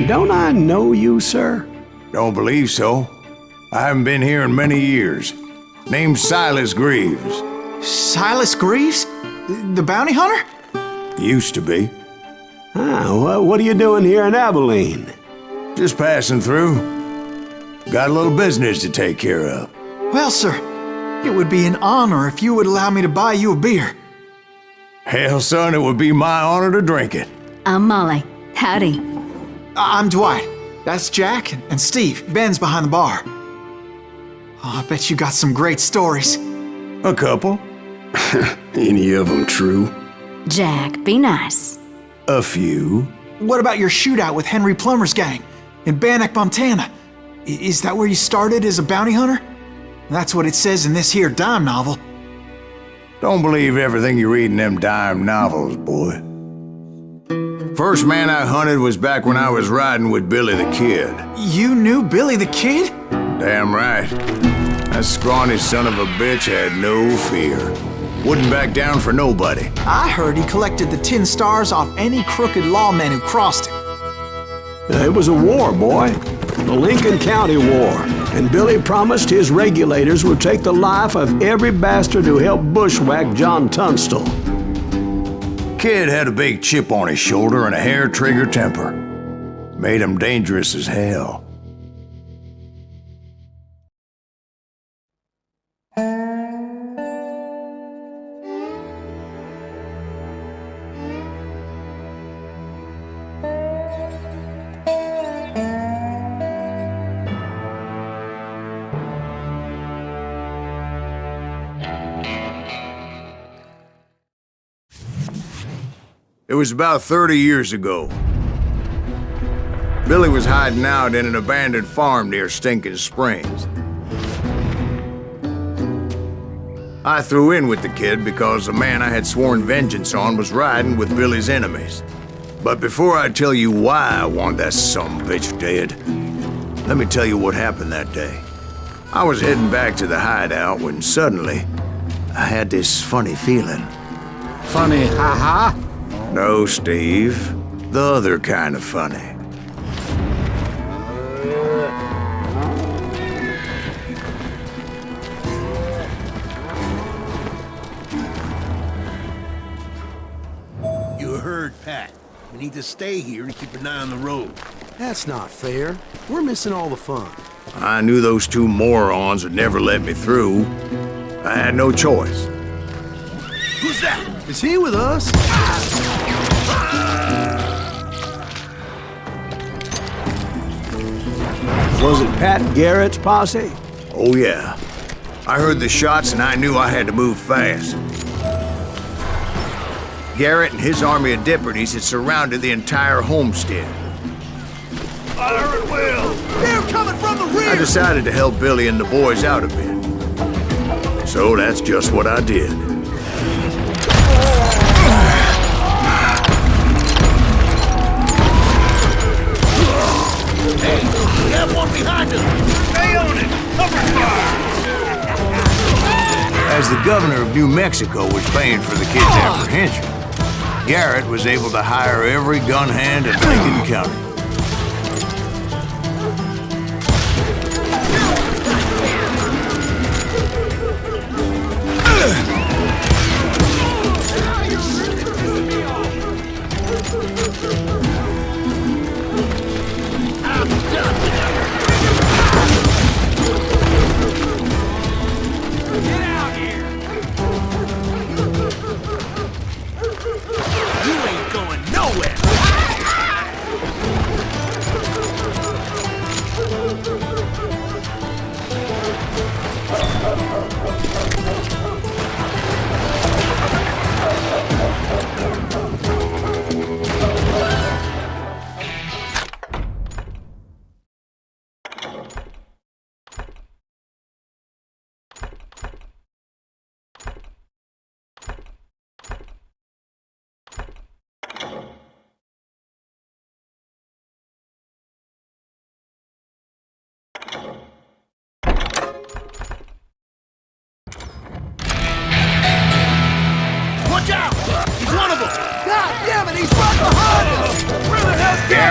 Don't I know you, sir? Don't believe so. I haven't been here in many years. Name's Silas Greaves. Silas Greaves? The bounty hunter? Used to be. What are you doing here in Abilene? Just passing through. Got a little business to take care of. Well, sir, it would be an honor if you would allow me to buy you a beer. Hell, son, it would be my honor to drink it. I'm Molly. Howdy. I'm Dwight. That's Jack and Steve. Ben's behind the bar. Oh, I bet you got some great stories. A couple. Any of them true? Jack, be nice. A few. What about your shootout with Henry Plummer's gang in Bannock, Montana? Is that where you started as a bounty hunter? That's what it says in this here dime novel. Don't believe everything you read in them dime novels, boy. First man I hunted was back when I was riding with Billy the Kid. You knew Billy the Kid? Damn right. That scrawny son of a bitch had no fear. Wouldn't back down for nobody. I heard he collected the 10 stars off any crooked lawmen who crossed him. It was a war, boy. The Lincoln County War. And Billy promised his regulators would take the life of every bastard who helped bushwhack John Tunstall. Kid had a big chip on his shoulder and a hair-trigger temper. Made him dangerous as hell. It was about 30 years ago. Billy was hiding out in an abandoned farm near Stinking Springs. I threw in with the kid because the man I had sworn vengeance on was riding with Billy's enemies. But before I tell you why I want that sumbitch dead, let me tell you what happened that day. I was heading back to the hideout when suddenly I had this funny feeling. Funny, ha-ha? No, Steve. The other kind of funny. You heard Pat. We need to stay here and keep an eye on the road. That's not fair. We're missing all the fun. I knew those two morons would never let me through. I had no choice. Who's that? Is he with us? Was it Pat Garrett's posse? Oh, yeah. I heard the shots and I knew I had to move fast. Garrett and his army of deputies had surrounded the entire homestead. Fire at will! They're coming from the rear! I decided to help Billy and the boys out a bit. So that's just what I did. Hey, we have one behind us! Stay on it! Cover fire! As the governor of New Mexico was paying for the kid's apprehension, Garrett was able to hire every gun hand in Lincoln County.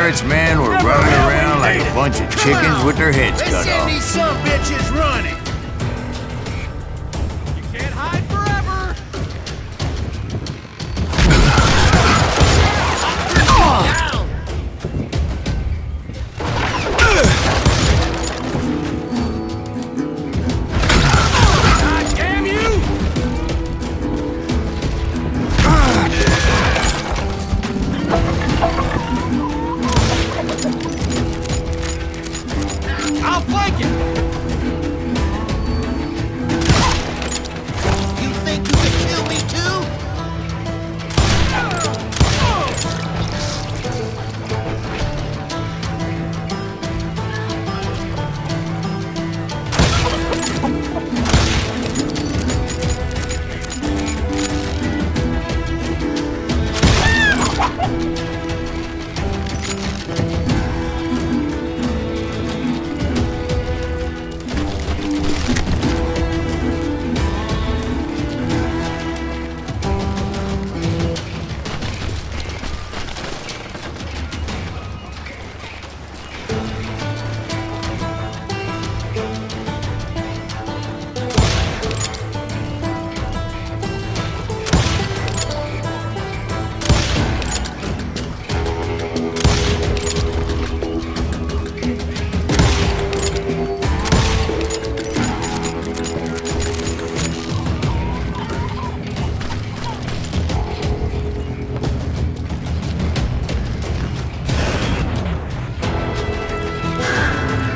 Garrett's men were running around like a bunch of chickens with their heads Let's cut send off. these some bitches running. You can't hide forever. Down. God damn you! I'll flank him! You think you can kill me too?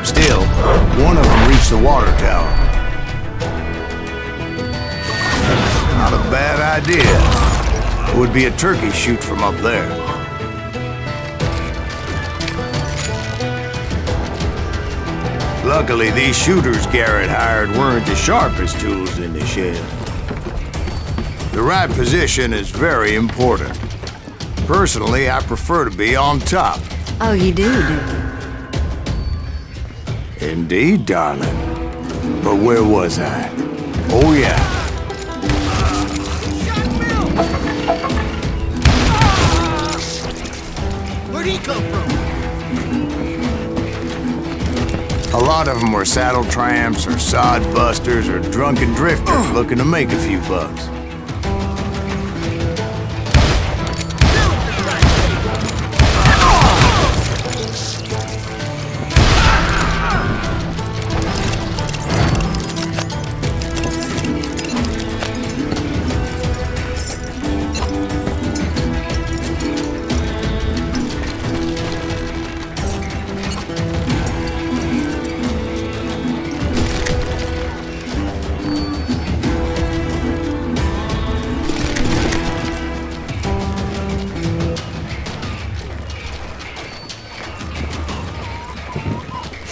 Still, one of them reached the water tower. Not a bad idea. It would be a turkey shoot from up there. Luckily, these shooters Garrett hired weren't the sharpest tools in the shed. The right position is very important. Personally, I prefer to be on top. Oh, you do, do you? Indeed, darling. But where was I? Oh, yeah. Where'd he come from? A lot of them were saddle tramps or sod busters or drunken drifters looking to make a few bucks.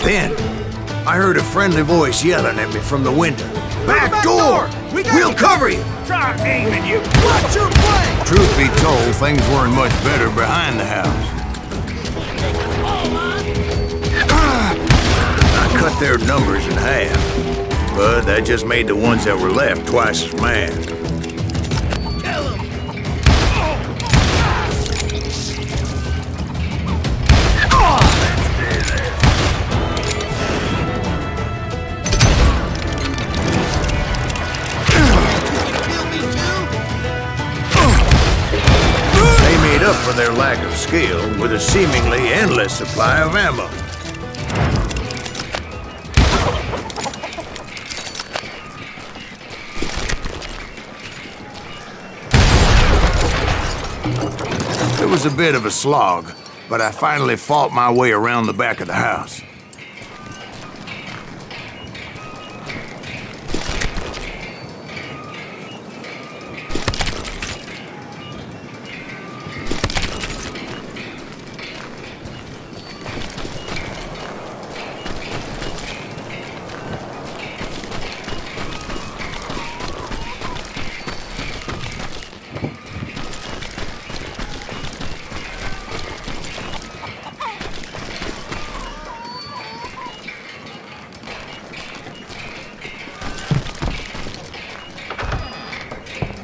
Then, I heard a friendly voice yelling at me from the window. Back door! We'll cover you! Try aiming you! Watch your flank! Truth be told, things weren't much better behind the house. I cut their numbers in half, but that just made the ones that were left twice as mad. Kill him! They made up for their lack of skill with a seemingly endless supply of ammo. It was a bit of a slog, but I finally fought my way around the back of the house.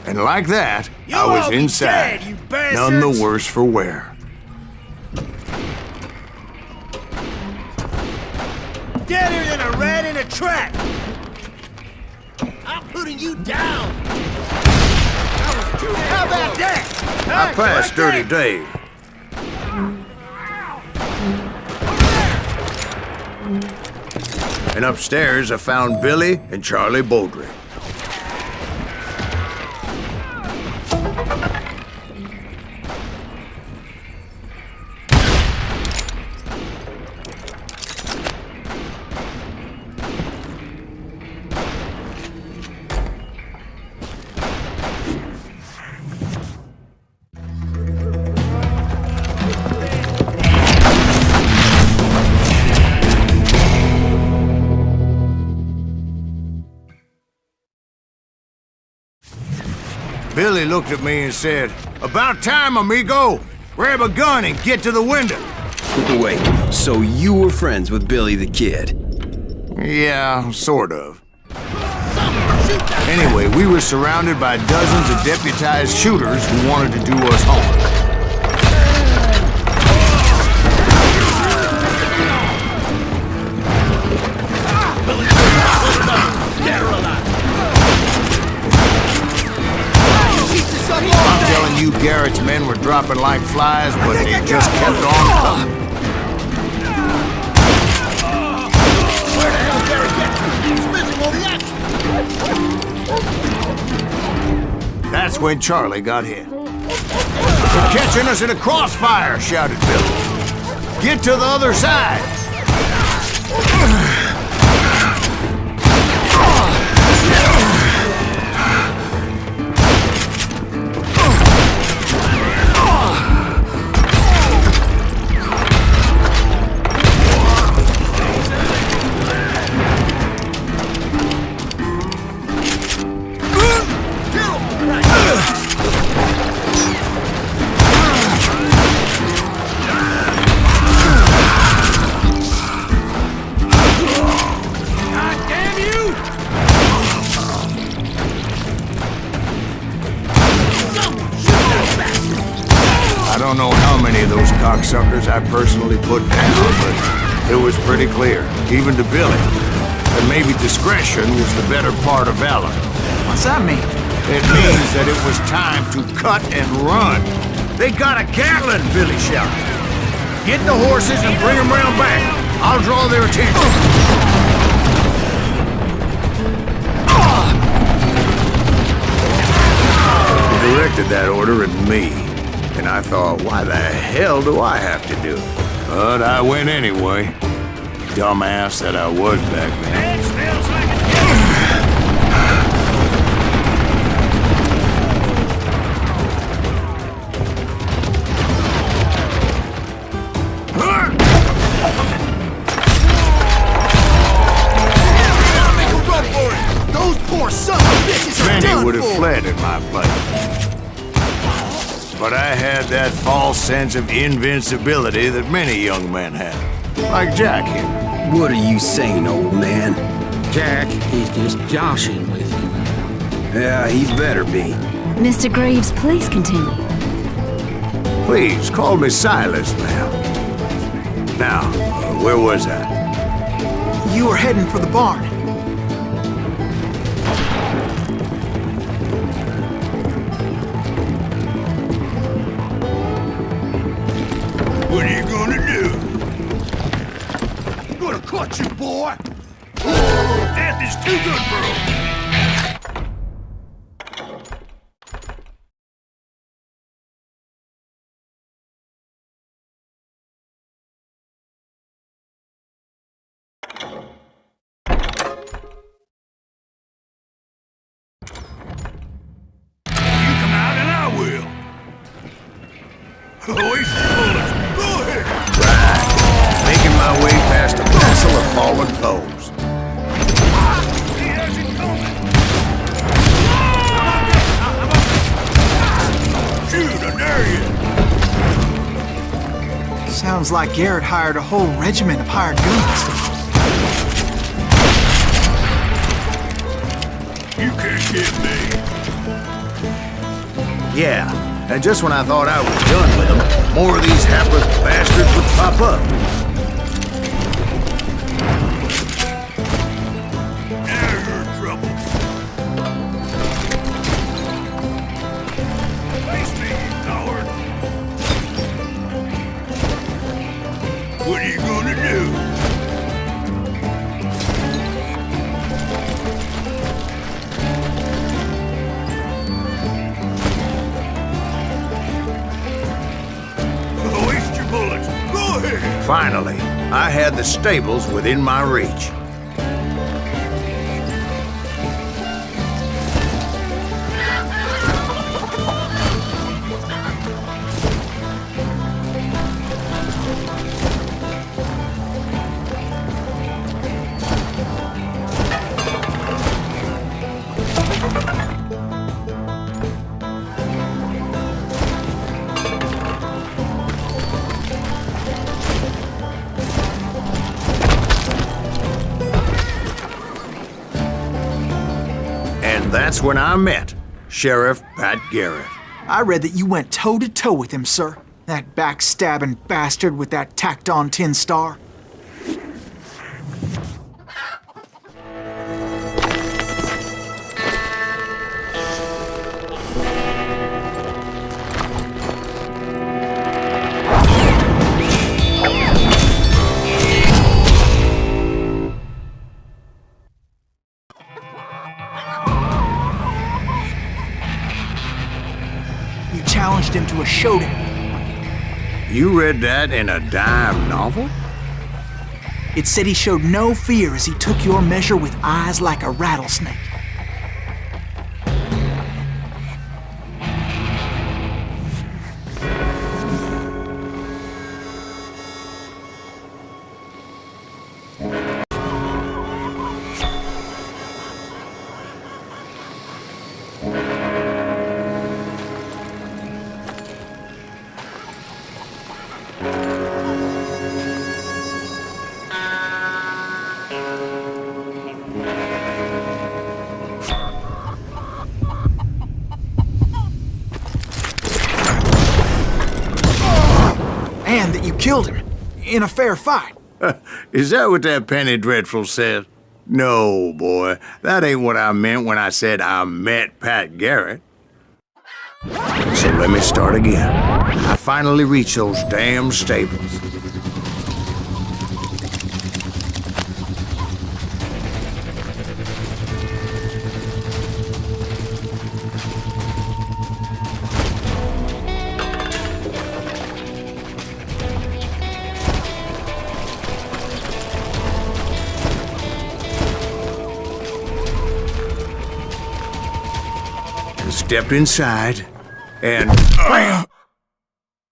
And like that, I was inside, none the worse for wear. deader than a rat in a trap! I'm putting you down! How about that? I passed Dirty Dave. And upstairs, I found Billy and Charlie Beaudry. Billy looked at me and said, "About time, amigo! Grab a gun and get to the window!" Wait, so you were friends with Billy the Kid? Yeah, sort of. Anyway, we were surrounded by dozens of deputized shooters who wanted to do us harm. I'm telling you, Garrett's men were dropping like flies, but they just kept on coming. Where the hell Garrett get to? He's missing all the action! That's when Charlie got hit. "They're catching us in a crossfire!" shouted Billy. "Get to the other side!" I don't know how many of those cocksuckers I personally put down, but it was pretty clear, even to Billy, that maybe discretion was the better part of valor. What's that mean? It means that it was time to cut and run. "They got a Gatling!" Billy shouted. "Get the horses and bring them round back. I'll draw their attention." He directed that order at me. And I thought, why the hell do I have to do it? But I went anyway. Dumbass that I was back then. That smells like a Those poor sons of bitches are Many done would have for. fled in my place. But I had that false sense of invincibility that many young men have. Like Jack here. What are you saying, old man? Jack, he's just joshing with you. Yeah, he better be. Mr. Greaves, please continue. Please, call me Silas now. Now, where was I? You were heading for the barn. What are you gonna do? Gonna cut you, boy! Death is too good for him! You come out and I will! Hoist the bullets! Go ahead! Right. Making my way past a vessel of fallen foes. He has it coming! Shoot, I dare you! Sounds like Garrett hired a whole regiment of hired guns. You can't get me! Yeah, and just when I thought I was done with them, more of these hapless bastards would pop up. What are you gonna do? Waste your bullets. Go ahead. Finally, I had the stables within my reach. And that's when I met Sheriff Pat Garrett. I read that you went toe-to-toe with him, sir. That backstabbing bastard with that tacked-on tin star. You challenged him to a showdown. You read that in a dime novel? It said he showed no fear as he took your measure with eyes like a rattlesnake. And that you killed him in a fair fight. Is that what that Penny Dreadful said? No, boy. That ain't what I meant when I said I met Pat Garrett. So let me start again. I finally reached those damn stables. Stepped inside, and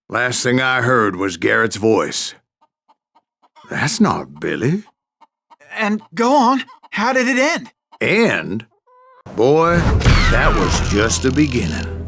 last thing I heard was Garrett's voice. That's not Billy. And go on, how did it end? And, boy, that was just the beginning.